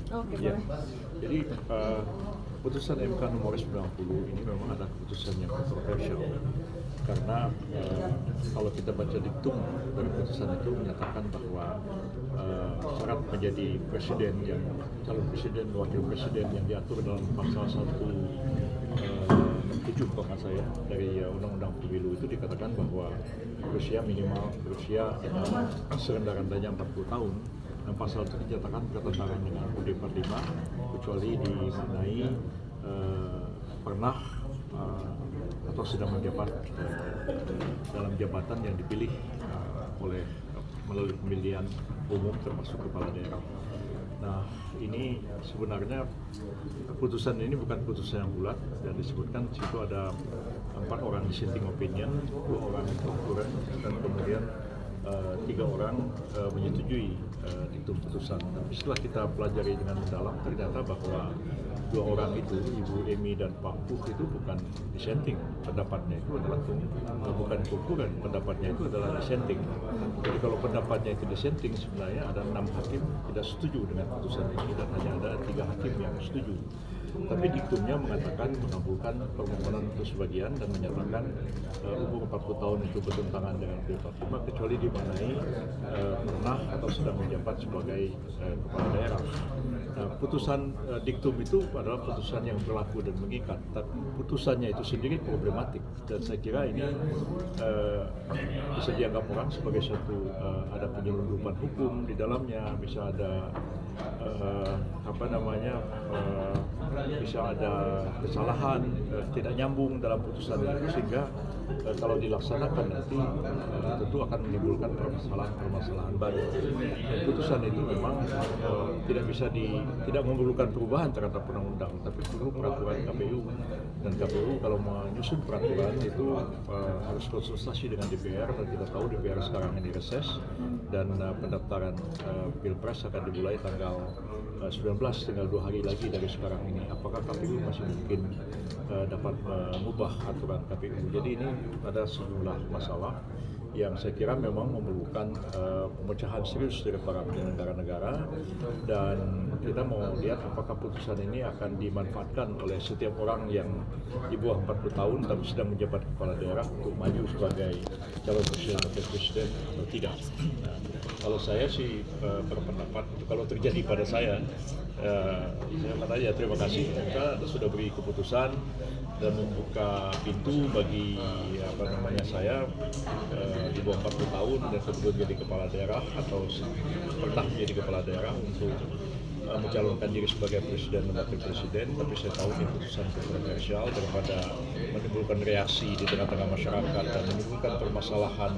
Oke, Ya, boleh. jadi putusan MK nomor 90 ini memang ada keputusan yang kontroversial karena kalau kita baca diktum dari putusan itu menyatakan bahwa syarat menjadi presiden yang calon presiden, wakil presiden yang diatur dalam pasal 1 7 kalau nggak saya dari Undang-Undang Pemilu itu dikatakan bahwa berusia minimal berusia serendah-rendahnya 40 tahun. Dan pasal itu dinyatakan bertentangan dengan UUD 45 kecuali dimaknai pernah atau sedang menjabat dalam jabatan yang dipilih oleh melalui pemilihan umum termasuk kepala daerah. Nah, ini sebenarnya putusan ini bukan putusan yang bulat dan disebutkan di situ ada 4 orang dissenting opinion, 2 orang concurrent dan kemudian 3 orang menyetujui diktum putusan. Tapi setelah kita pelajari dengan mendalam ternyata bahwa 2 orang itu, Ibu Emi dan Pak Puh itu bukan dissenting, pendapatnya itu adalah bukan concurrent, pendapatnya itu adalah dissenting. Jadi kalau pendapatnya itu dissenting sebenarnya ada 6 hakim tidak setuju dengan putusan ini dan hanya ada 3 hakim yang setuju. Tapi diktumnya mengatakan mengabulkan permohonan untuk sebagian dan menyatakan umur 40 tahun itu bertentangan dengan UUD 45 kecuali dimaknai pernah atau sedang menjabat sebagai kepala daerah. Nah, putusan diktum itu adalah putusan yang berlaku dan mengikat, tapi putusannya itu sendiri problematik dan saya kira ini bisa dianggap orang sebagai suatu ada penyelundupan hukum di dalamnya, bisa ada bisa ada kesalahan tidak nyambung dalam putusan itu sehingga kalau dilaksanakan nanti tentu akan menimbulkan permasalahan baru. Dan putusan itu memang tidak memerlukan perubahan terhadap undang-undang, tapi perlu peraturan KPU. Dan KPU kalau menyusun peraturan itu harus konsultasi dengan DPR dan kita tahu DPR sekarang ini reses dan pendaftaran Pilpres akan dimulai tanggal 19, tinggal 2 hari lagi dari sekarang ini. Apakah KPU masih mungkin dapat mengubah aturan KPU? Jadi ini ada sejumlah masalah yang saya kira memang memerlukan pemecahan serius dari para penyelenggara negara dan kita mau lihat apakah putusan ini akan dimanfaatkan oleh setiap orang yang di bawah 40 tahun tapi sedang menjabat kepala daerah untuk maju sebagai calon presiden atau presiden atau tidak. Nah, kalau saya sih berpendapat kalau terjadi pada saya kata ya terima kasih kita sudah beri keputusan dan membuka pintu bagi saya di bawah 40 tahun dan kemudian menjadi kepala daerah atau pernah menjadi kepala daerah untuk mencalonkan diri sebagai presiden dan wakil presiden, tapi saya tahu ini putusan kontroversial daripada menimbulkan reaksi di tengah-tengah masyarakat dan menimbulkan permasalahan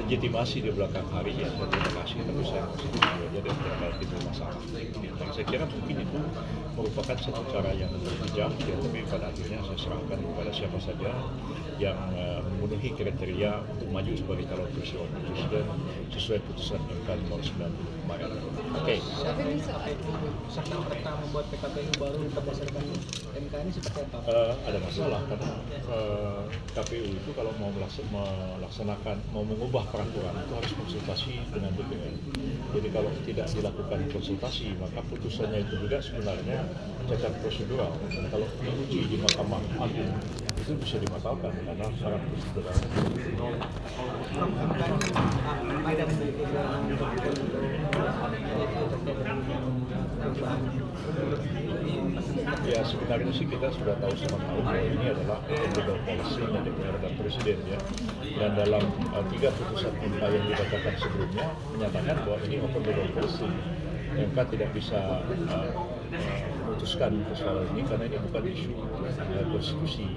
legitimasi di belakang hari ya terima kasih, tapi saya setuju aja dan tidak timbul masalah. Dan saya kira mungkin itu merupakan satu cara yang bijak ya, tapi pada akhirnya saya serahkan kepada siapa saja yang memenuhi kriteria untuk maju sebagai calon presiden sesuai putusan MK nomor 90 kemarin. Oke. Serta merta membuat PKPU baru berdasarkan MK ini seperti apa? Ada masalah karena KPU itu kalau mau melaksanakan, mau mengubah peraturan itu harus konsultasi dengan DPR. Jadi kalau tidak dilakukan konsultasi maka putusannya itu juga sebenarnya cacat prosedural. Dan kalau diuji di Mahkamah Agung itu bisa dibatalkan karena syarat prosedural. Ya sebenarnya sih kita sudah tahu sama tahu bahwa ini adalah legal policy DPR dan Presiden ya. Dan dalam 3 putusan MK yang dibacakan sebelumnya menyatakan bahwa ini open legal policy. MK tidak bisa memutuskan persoalan ini karena ini bukan isu konstitusi.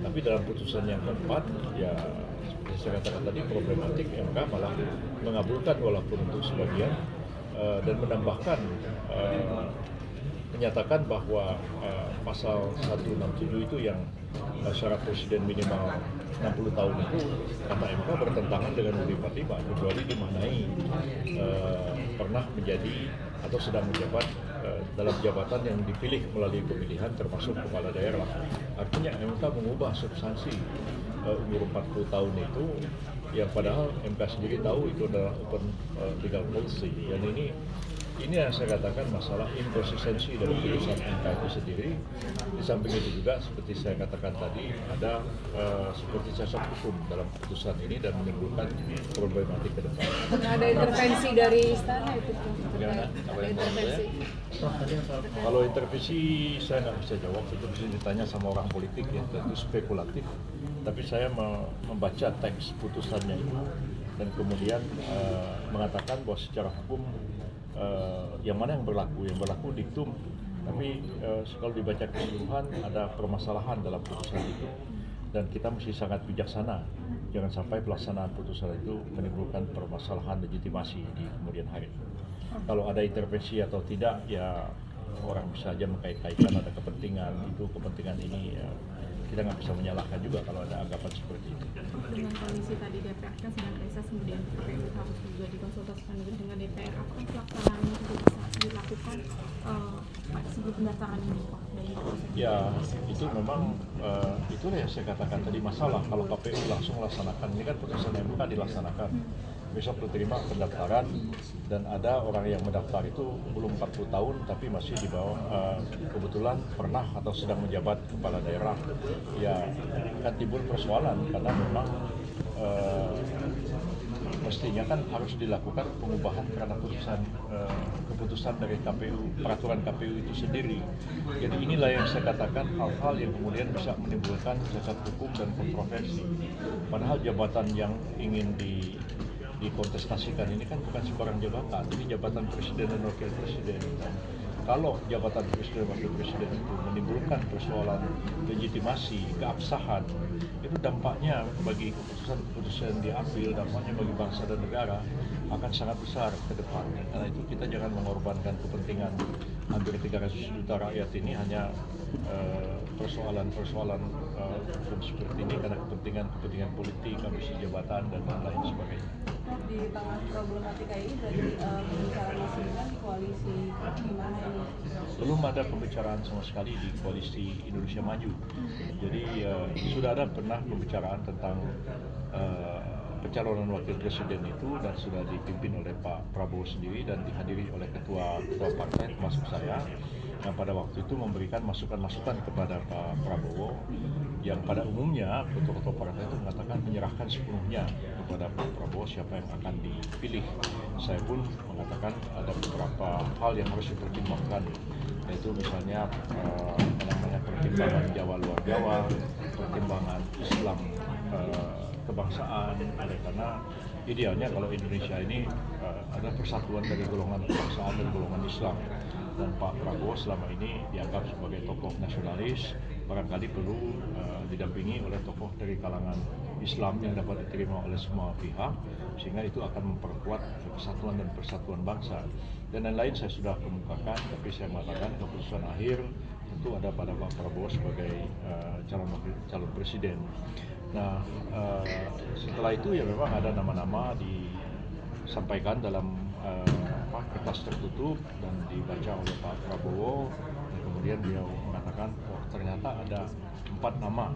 Tapi dalam putusan yang keempat ya saya katakan tadi problematik MK malah mengabulkan walaupun untuk sebagian dan menambahkan menyatakan bahwa pasal 167 itu yang syarat presiden minimal 60 tahun itu kata MK bertentangan dengan UUD 45 kecuali dimaknai pernah menjadi atau sedang menjabat dalam jabatan yang dipilih melalui pemilihan termasuk kepala daerah. Artinya MK mengubah substansi umur 40 tahun itu yang padahal MK sendiri tahu itu adalah open legal policy dan ini ini yang saya katakan masalah inkonsistensi dari putusan MK itu sendiri. Di samping itu juga seperti saya katakan tadi ada seperti cacat hukum dalam putusan ini dan menimbulkan problematik ke depan. Ada intervensi dari istana itu Prof. Gimana? Apa Ada yang intervensi. Kalau intervensi saya nggak bisa jawab, itu bisa ditanya sama orang politik ya, tentu spekulatif. Tapi saya membaca teks putusannya itu dan kemudian mengatakan bahwa secara hukum yang mana yang berlaku diktum. Tapi kalau dibaca keseluruhan ada permasalahan dalam putusan itu dan kita mesti sangat bijaksana. Jangan sampai pelaksanaan putusan itu menimbulkan permasalahan legitimasi di kemudian hari. Kalau ada intervensi atau tidak, ya orang bisa saja mengkait-kaitkan ada kepentingan itu, kepentingan ini. Ya, kita nggak bisa menyalahkan juga kalau ada anggapan seperti itu. Dengan kondisi tadi DPR kan sedang reses, kemudian KPU harus juga dikonsultasikan dengan DPR. Apakah pelaksanaannya juga bisa dilakukan sebelum pendaftaran ini Pak? Ya itu memang itulah yang saya katakan tadi masalah. Kalau KPU langsung laksanakan, ini kan putusan MK dilaksanakan. Besok diterima pendaftaran dan ada orang yang mendaftar itu belum 40 tahun tapi masih di bawah kebetulan pernah atau sedang menjabat kepala daerah, ya kan timbul persoalan karena memang mestinya kan harus dilakukan pengubahan karena keputusan dari KPU, peraturan KPU itu sendiri. Jadi inilah yang saya katakan hal-hal yang kemudian bisa menimbulkan cacat hukum dan kontroversi. Padahal jabatan yang ingin dikontestasikan ini kan bukan sembarang jabatan, ini jabatan presiden dan wakil presiden. Kalau jabatan presiden dan wakil presiden itu menimbulkan persoalan legitimasi, keabsahan, itu dampaknya bagi keputusan-keputusan yang diambil, dampaknya bagi bangsa dan negara akan sangat besar ke depan. Karena itu kita jangan mengorbankan kepentingan hampir 300 juta rakyat ini hanya persoalan-persoalan seperti ini karena kepentingan politik, ambisi jabatan dan lain sebagainya. Di tengah problematika ini berarti pembicaraan masih kan di koalisi gimana ini? Belum ada pembicaraan sama sekali di koalisi Indonesia Maju. Jadi sudah ada pernah pembicaraan tentang pencalonan wakil presiden itu dan sudah dipimpin oleh Pak Prabowo sendiri dan dihadiri oleh ketua partai termasuk saya yang pada waktu itu memberikan masukan-masukan kepada Pak Prabowo yang pada umumnya ketua-ketua partai itu mengatakan menyerahkan sepenuhnya kepada Pak Prabowo siapa yang akan dipilih. Saya pun mengatakan ada beberapa hal yang harus dipertimbangkan, yaitu misalnya pertimbangan Jawa luar Jawa, pertimbangan Islam kebangsaan, karena idealnya kalau Indonesia ini ada persatuan dari golongan kebangsaan dan golongan Islam. Dan Pak Prabowo selama ini dianggap sebagai tokoh nasionalis, barangkali perlu didampingi oleh tokoh dari kalangan Islam yang dapat diterima oleh semua pihak, sehingga itu akan memperkuat kesatuan dan persatuan bangsa. Dan lain-lain saya sudah kemukakan, tapi saya mengatakan keputusan akhir tentu ada pada Pak Prabowo sebagai calon presiden. Nah, setelah itu ya memang ada nama-nama disampaikan dalam kertas tertutup dan dibaca oleh Pak Prabowo. Dan kemudian beliau mengatakan, oh ternyata ada 4 nama,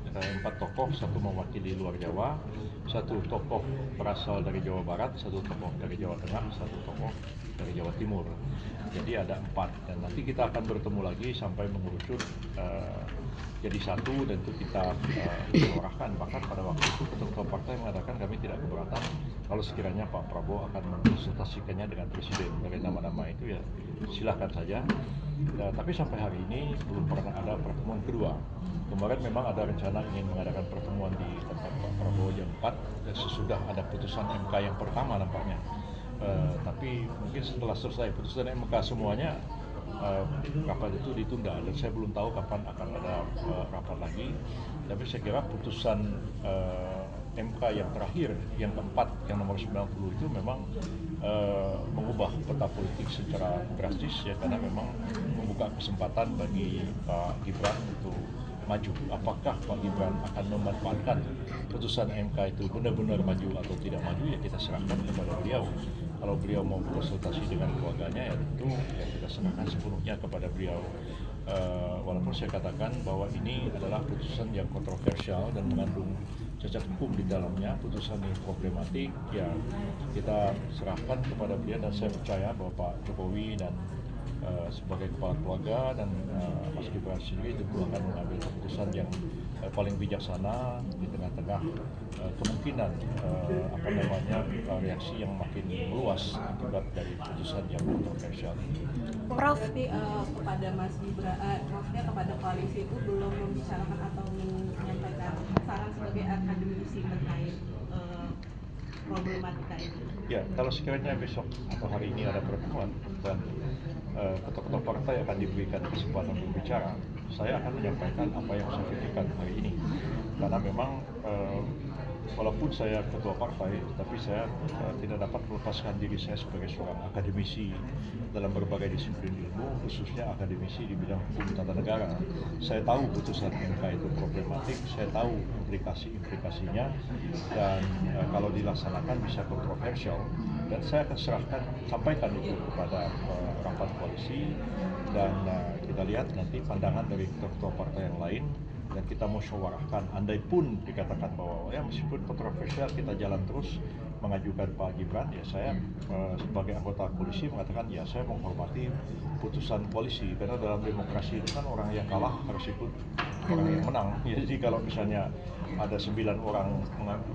ada 4 tokoh, satu mewakili luar Jawa, satu tokoh berasal dari Jawa Barat, satu tokoh dari Jawa Tengah, satu tokoh dari Jawa Timur. Jadi ada 4 dan nanti kita akan bertemu lagi sampai mengerucut jadi satu dan itu kita arahkan. Bahkan pada waktu itu ketua partai mengatakan kami tidak keberatan kalau sekiranya Pak Prabowo akan mengkonsultasikannya dengan presiden dari nama-nama itu, ya silahkan saja. Tapi sampai hari ini belum pernah ada pertemuan kedua. Kemarin memang ada rencana ingin mengadakan pertemuan di tempat Pak Prabowo jam 4 dan sesudah ada putusan MK yang pertama nampaknya. Tapi mungkin setelah selesai putusan MK semuanya rapat itu ditunda dan saya belum tahu kapan akan ada rapat lagi. Tapi saya kira putusan MK yang terakhir, yang keempat, yang nomor 90 itu memang mengubah peta politik secara drastis ya, karena memang membuka kesempatan bagi Pak Gibran untuk maju. Apakah Pak Gibran akan memanfaatkan putusan MK itu benar-benar maju atau tidak maju, ya kita serahkan kepada beliau. Kalau beliau mau konsultasi dengan keluarganya, ya tentu ya kita serahkan sepenuhnya kepada beliau. Walaupun saya katakan bahwa ini adalah putusan yang kontroversial dan mengandung cacat hukum di dalamnya, putusan ini problematik, ya kita serahkan kepada beliau, dan saya percaya bahwa Pak Jokowi dan sebagai kepala keluarga dan Mas Gibran sendiri tentu akan mengambil keputusan yang paling bijaksana di tengah-tengah kemungkinan reaksi yang makin meluas akibat dari putusan yang kontroversial. Prof, kepada Mas Gibran, maksudnya kepada koalisi itu belum membicarakan atau menyampaikan saran sebagai akademisi terkait problematika ini. Ya, kalau sekiranya besok atau hari ini ada pertemuan dan ketua-ketua partai akan diberikan kesempatan berbicara, saya akan menyampaikan apa yang saya pikirkan hari ini. Karena memang walaupun saya ketua partai, tapi saya tidak dapat melepaskan diri saya sebagai seorang akademisi dalam berbagai disiplin ilmu, khususnya akademisi di bidang hukum tata negara. Saya tahu putusan MK itu problematik, saya tahu implikasi-implikasinya, dan kalau dilaksanakan bisa kontroversial. Dan saya akan sampaikan itu kepada rapat koalisi, dan kita lihat nanti pandangan dari ketua partai yang lain, dan kita musyawarahkan. Andai pun dikatakan bahwa ya meskipun kontroversial kita jalan terus mengajukan Pak Gibran, ya saya sebagai anggota koalisi mengatakan ya saya menghormati putusan koalisi, karena dalam demokrasi itu kan orang yang kalah harus ikut orang yang menang. Jadi kalau misalnya ada 9 orang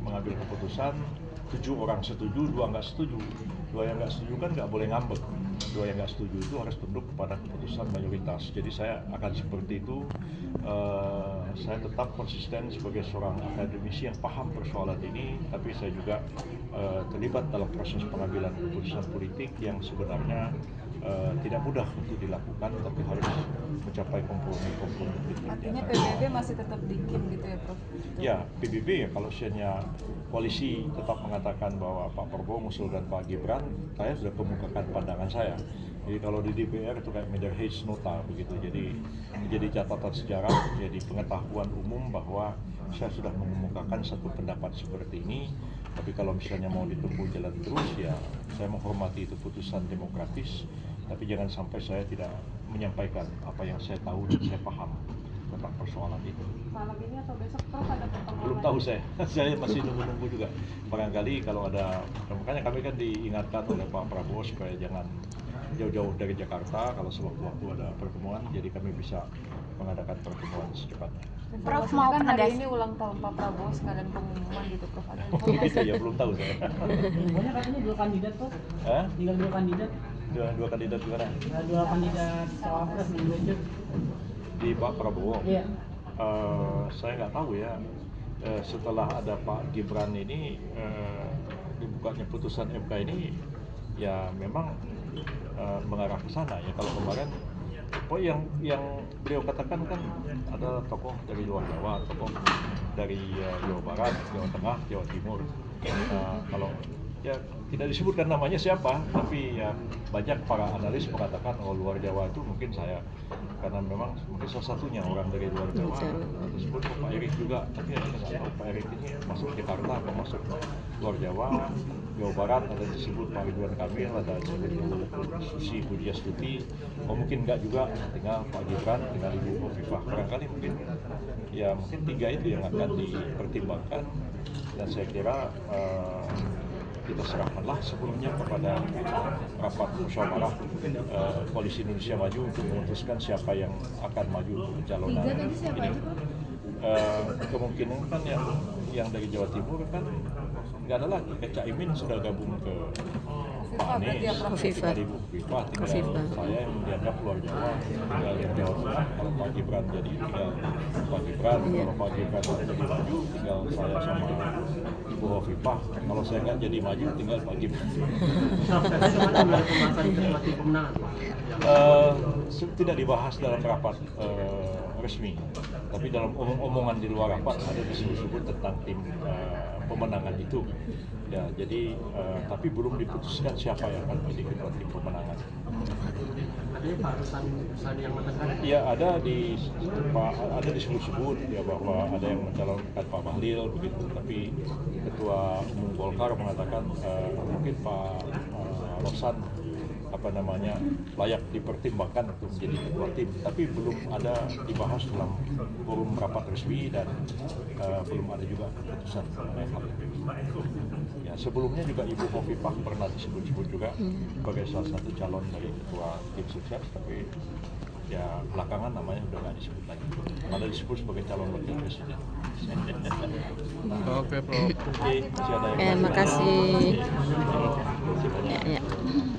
mengambil keputusan, 7 orang setuju, 2 nggak setuju. 2 yang nggak setuju kan nggak boleh ngambek. 2 yang nggak setuju itu harus tunduk kepada keputusan mayoritas. Jadi saya akan seperti itu. Saya tetap konsisten sebagai seorang akademisi yang paham persoalan ini, tapi saya juga terlibat dalam proses pengambilan keputusan politik yang sebenarnya tidak mudah untuk dilakukan, tapi harus mencapai kompromi-kompromi politik. Artinya PBB masih tetap dikin gitu ya, Prof? Ya, PBB ya kalau misalnya koalisi tetap mengatakan bahwa Pak Prabowo mengusulkan Pak Gibran, saya sudah kemukakan pandangan saya. Jadi kalau di DPR itu kayak Mederhage nota begitu, jadi menjadi catatan sejarah, jadi pengetahuan umum bahwa saya sudah mengemukakan satu pendapat seperti ini. Tapi kalau misalnya mau ditempuh jalan terus, ya saya menghormati itu putusan demokratis, tapi jangan sampai saya tidak menyampaikan apa yang saya tahu dan saya paham tentang persoalan itu. Malam ini atau besok, Prof, ada pertemuan? Belum tahu saya masih nunggu-nunggu juga. Barangkali kalau ada, makanya kami kan diingatkan oleh Pak Prabowo supaya jangan jauh-jauh dari Jakarta kalau sewaktu-waktu ada pertemuan, jadi kami bisa mengadakan pertemuan secepatnya. Prof, mau kan hari penegas. ini ulang tahun Pak Prabowo sekalian pengumuman gitu, Prof. Ada Oh gitu ya, belum tahu saya. Pokoknya katanya 2 kandidat tuh, Hah? tinggal 2 kandidat. Dua kandidat gimana? 2 kandidat cawapres menunjuk. Di Pak Prabowo? Iya. Saya nggak tahu ya. Setelah ada Pak Gibran ini, dibukanya putusan MK ini, ya memang mengarah ke sana ya. Kalau kemarin yang beliau katakan kan ada tokoh dari luar Jawa, tokoh dari Jawa Barat, Jawa Tengah, Jawa Timur. Kalau ya tidak disebutkan namanya siapa, tapi ya banyak para analis mengatakan oh luar Jawa itu mungkin saya, karena memang mungkin salah satunya orang dari luar Jawa. Disebut Pak Erik juga, tapi saya nggak tahu Pak Erik ini masuk Jakarta atau masuk luar Jawa. Jawa Barat ada disebut Pak Ridwan Kamil, ada disebut Susi Pujiastuti, mungkin enggak juga, tinggal Pak Gibran, tinggal Ibu Hovifah. Barangkali mungkin 3 itu yang akan dipertimbangkan, dan saya kira kita serahkanlah sebelumnya kepada rapat musyawarah Koalisi Indonesia Maju untuk memutuskan siapa yang akan maju untuk pencalonan ini. Kemungkinan kan yang dari Jawa Timur kan nggak ada lagi, Caimin sudah gabung ke Pak Anies, tinggal Ibu Hovifah, tinggal saya yang dianggap luar Jawa, tinggal yang Jawa Tengah. Kalau Pak Gibran jadi tinggal Pak Gibran, kalau Pak Gibran jadi maju tinggal saya sama Ibu Hovifah. Kalau saya nggak jadi maju tinggal Pak Gibran. Tidak dibahas dalam rapat resmi, tapi dalam omong-omongan di luar rapat ada disebut-sebut tentang tim pemenangan itu. Ya, jadi tapi belum diputuskan siapa yang akan menjadi ketua tim pemenangan. Ya ada disebut-sebut ya bahwa ada yang mencalonkan Pak Bahlil begitu, tapi Ketua Umum Golkar mengatakan mungkin Pak Rosan, tapi layak dipertimbangkan untuk menjadi ketua tim, tapi belum ada dibahas dalam forum rapat resmi dan belum ada juga keputusan mengenai hal itu. Ya, sebelumnya juga Ibu Hovifah pernah disebut-sebut juga sebagai salah satu calon dari ketua tim sukses, tapi ya belakangan namanya udah nggak disebut lagi, malah disebut sebagai calon wakil presiden. Oke, Prof. Oke, masih ada yang Makasih. Terima kasih banyak. Ya.